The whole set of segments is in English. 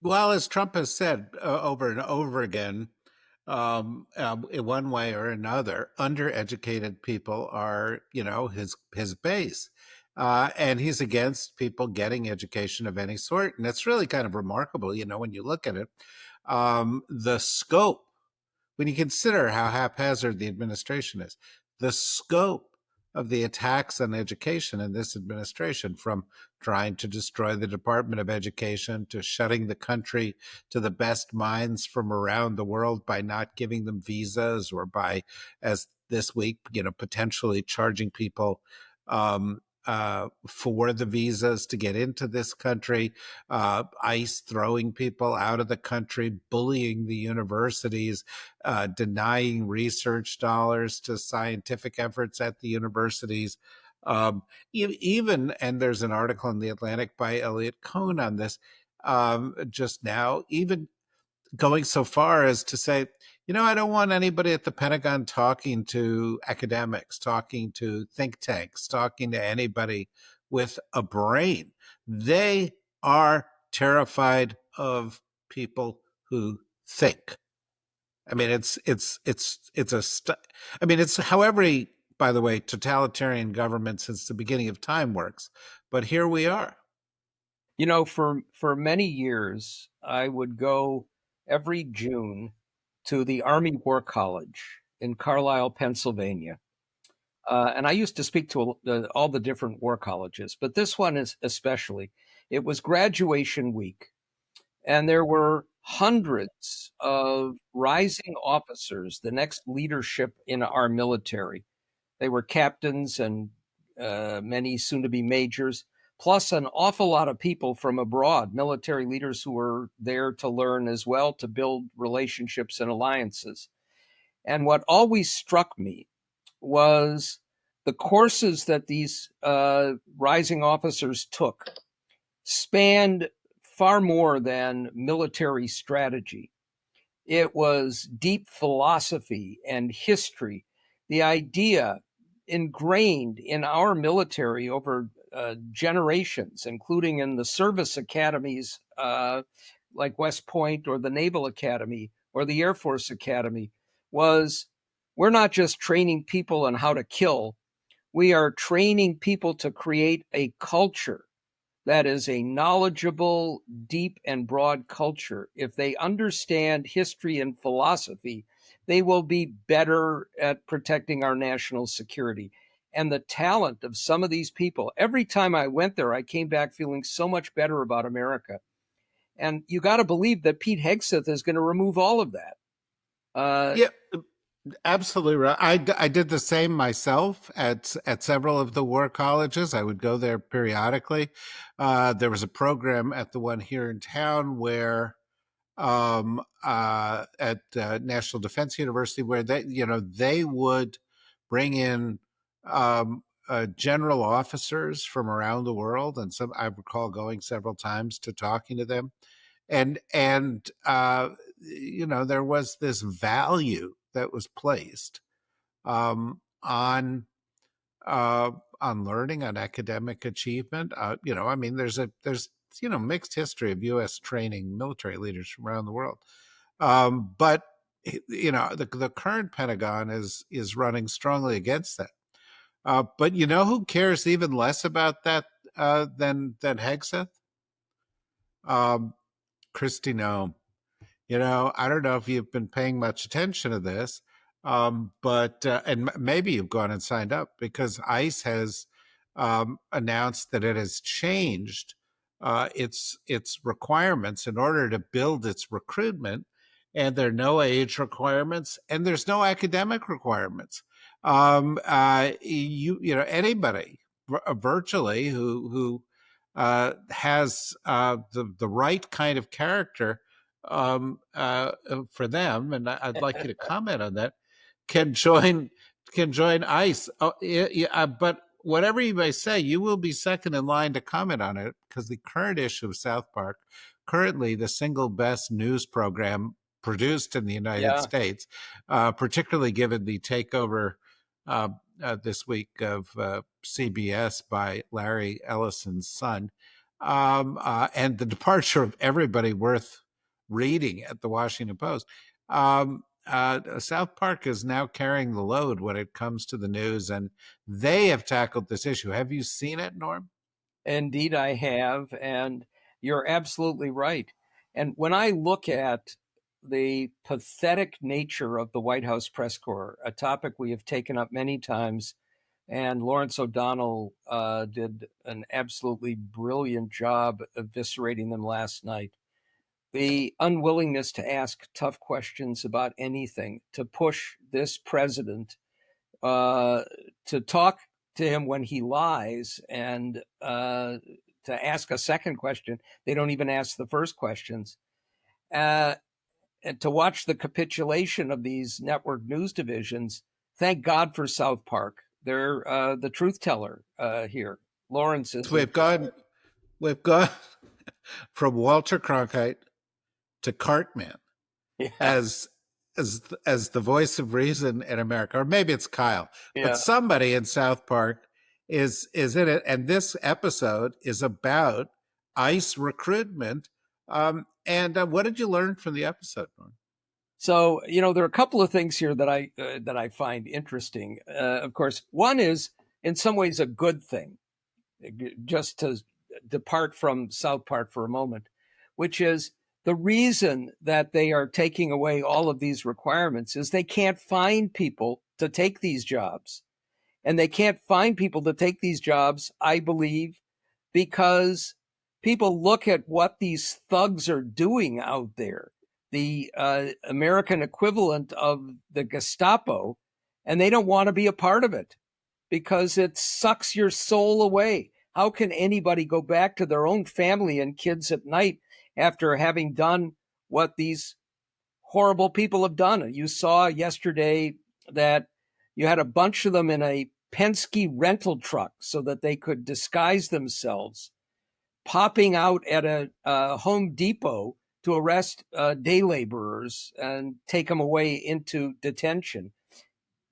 Well, as Trump has said over and over again, in one way or another, undereducated people are, his base, and he's against people getting education of any sort. And it's really kind of remarkable, when you look at it, the scope when you consider how haphazard the administration is, the scope of the attacks on education in this administration, from trying to destroy the Department of Education to shutting the country to the best minds from around the world by not giving them visas, or by, as this week, potentially charging people for the visas to get into this country, ICE throwing people out of the country, bullying the universities, denying research dollars to scientific efforts at the universities. Even, and there's an article in The Atlantic by Elliot Cohn on this just now, even going so far as to say, I don't want anybody at the Pentagon talking to academics, talking to think tanks, talking to anybody with a brain. They are terrified of people who think. I mean, I mean, it's how every, by the way, totalitarian government since the beginning of time works. But here we are. For many years, I would go every June to the Army War College in Carlisle, Pennsylvania. And I used to speak to all the different war colleges, but this one is especially. It was graduation week, and there were hundreds of rising officers, the next leadership in our military. They were captains and many soon to be majors, plus an awful lot of people from abroad, military leaders who were there to learn as well, to build relationships and alliances. And what always struck me was the courses that these rising officers took spanned far more than military strategy. It was deep philosophy and history, the idea ingrained in our military over generations, including in the service academies like West Point or the Naval Academy or the Air Force Academy, was we're not just training people on how to kill, we are training people to create a culture that is a knowledgeable, deep, and broad culture. If they understand history and philosophy, they will be better at protecting our national security. And the talent of some of these people, every time I went there, I came back feeling so much better about America. And you got to believe that Pete Hegseth is going to remove all of that. Uh, Yeah, absolutely right. I did the same myself at several of the war colleges. I would go there periodically. There was a program at the one here in town where at National Defense University, where they would bring in general officers from around the world, and some I recall going several times to talking to them, and there was this value that was placed um, on uh, on learning, on academic achievement. I mean, there's mixed history of U.S. training military leaders from around the world, but the current Pentagon is running strongly against that. But who cares even less about that than Hegseth? Um, Christy Nome. I don't know if you've been paying much attention to this, but and maybe you've gone and signed up, because ICE has announced that it has changed its requirements in order to build its recruitment, and there are no age requirements and there's no academic requirements. Anybody virtually who has the right kind of character for them, and I'd like you to comment on that, can join can join ICE. Oh, yeah, yeah, but whatever you may say, you will be second in line to comment on it, because the current issue of South Park, currently the single best news program produced in the United yeah. States, particularly given the takeover this week of CBS by Larry Ellison's son. and the departure of everybody worth reading at the Washington Post. South Park is now carrying the load when it comes to the news, and they have tackled this issue. Have you seen it, Norm? Indeed, I have, and you're absolutely right. And when I look at the pathetic nature of the White House press corps, a topic we have taken up many times, and Lawrence O'Donnell did an absolutely brilliant job eviscerating them last night. The unwillingness to ask tough questions about anything, to push this president, uh, to talk to him when he lies, and to ask a second question. They don't even ask the first questions. Uh, and to watch the capitulation of these network news divisions. Thank God for South Park. They're the truth teller here. Lawrence So isn't. we've gone from Walter Cronkite to Cartman Yeah, as as the voice of reason in America, or maybe it's Kyle, but yeah. somebody in South Park is in it, and this episode is about ICE recruitment. And what did you learn from the episode, Norm? So there are a couple of things here that I find interesting. Of course, one is in some ways a good thing. Just to depart from South Park for a moment, which is the reason that they are taking away all of these requirements is they can't find people to take these jobs. And they can't find people to take these jobs, I believe, because people look at what these thugs are doing out there, the American equivalent of the Gestapo, and they don't want to be a part of it because it sucks your soul away. How can anybody go back to their own family and kids at night after having done what these horrible people have done? You saw yesterday that you had a bunch of them in a Penske rental truck so that they could disguise themselves, popping out at a Home Depot to arrest day laborers and take them away into detention.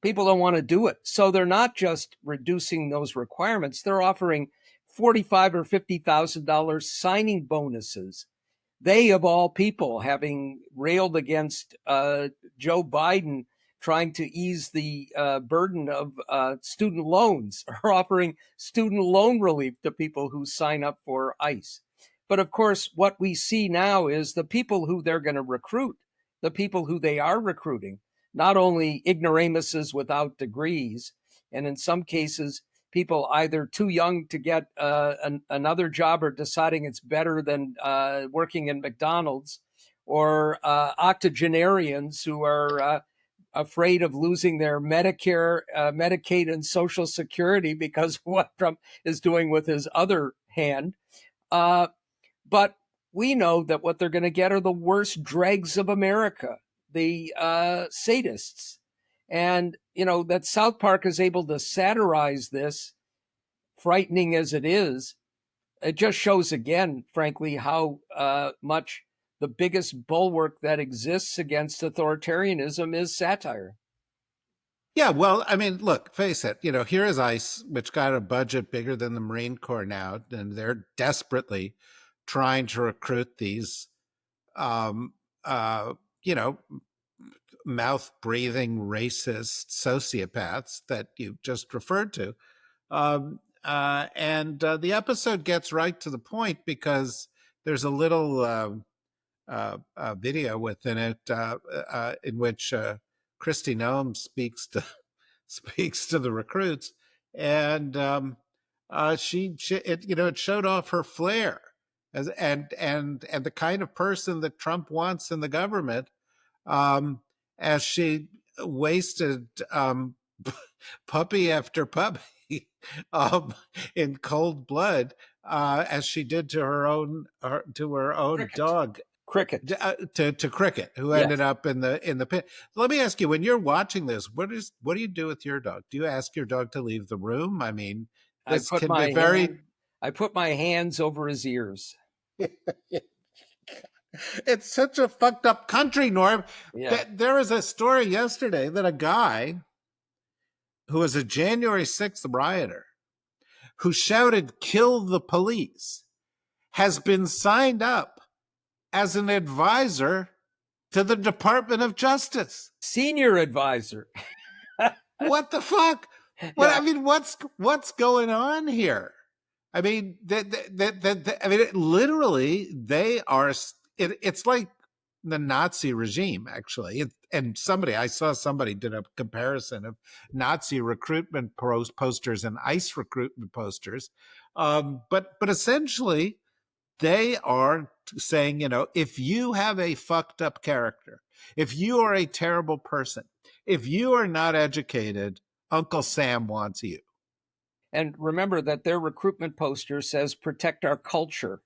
People don't want to do it. So they're not just reducing those requirements, they're offering $45,000 or $50,000 signing bonuses. They, of all people, having railed against Joe Biden trying to ease the burden of student loans, are offering student loan relief to people who sign up for ICE. But of course, what we see now is the people who they're going to recruit, the people who they are recruiting, not only ignoramuses without degrees, and in some cases, people either too young to get another job or deciding it's better than working in McDonald's, or octogenarians who are afraid of losing their Medicare, Medicaid, and Social Security because of what Trump is doing with his other hand. Uh, but we know that what they're going to get are the worst dregs of America, the sadists. And, that South Park is able to satirize this, frightening as it is. It just shows again, frankly, how much the biggest bulwark that exists against authoritarianism is satire. Yeah, well, I mean, look, face it. Here is ICE, which got a budget bigger than the Marine Corps now, and they're desperately trying to recruit these, um, uh, you know, mouth breathing racist sociopaths that you just referred to. And the episode gets right to the point because there's a little video within it in which Christy Nome speaks to the recruits, and it showed off her flair as and the kind of person that Trump wants in the government, um, as she wasted puppy after puppy um, in cold blood, as she did to her own Cricket. dog, Cricket. to Cricket, who ended Yes. up in the pit. Let me ask you: when you're watching this, what do you do with your dog? Do you ask your dog to leave the room? I mean, I this put can be my very. hand I put my hands over his ears. It's such a fucked up country, Norm. Yeah. That there was a story yesterday that a guy who was a January 6th rioter who shouted "kill the police" has been signed up as an advisor to the Department of Justice. Senior advisor. What the fuck? What Yeah. I mean, what's going on here? I mean, I mean, literally, they are. It's like the Nazi regime, actually. And I saw somebody did a comparison of Nazi recruitment posters and ICE recruitment posters. But essentially, they are saying, if you have a fucked up character, if you are a terrible person, if you are not educated, Uncle Sam wants you. And remember that their recruitment poster says protect our culture.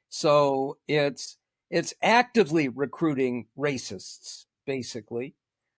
So it's actively recruiting racists, basically.